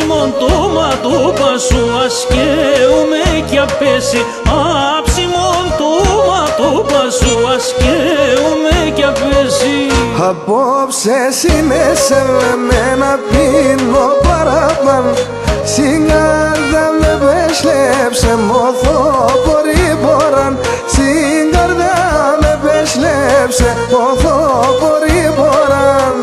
άψιμον το ματούπα σου ασκέουμε κι απέσει. Άψιμον το ματούπα σου ασκέουμε κι απέσει. Απόψε σύνεσαι με μένα πίνω παραπάν. Συγκάρδα με πέσλεψε μοθώ πορεί μποράν. Συγκάρδα με πέσλεψε μοθώ πορεί μποράν.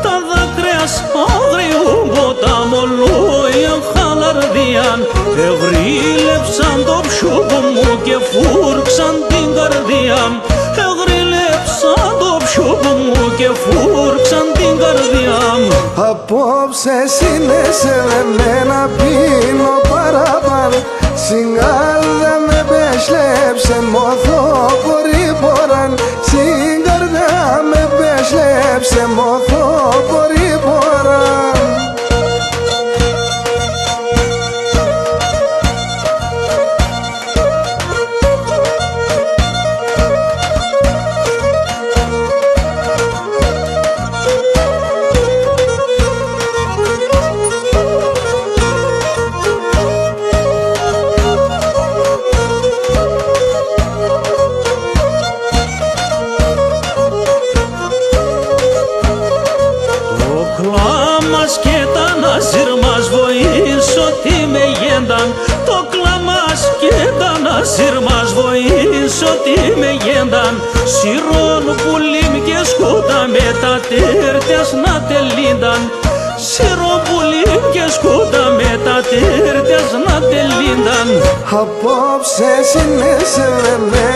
Τα δάκρυα αγριού ποταμολούια χαλαρδίαν. Εγρήλεψαν το ψούκο μου και φούρξαν την καρδία. Εγρήλεψαν το ψούκο μου και φούρξαν την καρδιά. Απόψε σύνεσαι με μένα πίνω παραπάνω. Συγκάρδα με πέσλεψε μοθώ πορεί μποράν. Συγκάρδα με πέσλεψε μοθώ πορεί μποράν. Και τα ναζίρ μας βοήσω τι με γένταν. Το κλαμάς και τα ναζίρ μας βοήσω τι με γένταν. Σιρών πουλίμ και σκούτα με τα τέρτες να τελίνταν. Σιρών πουλίμ και σκούτα με τα τέρτες να τελίνταν. Απόψε σύνεσαι με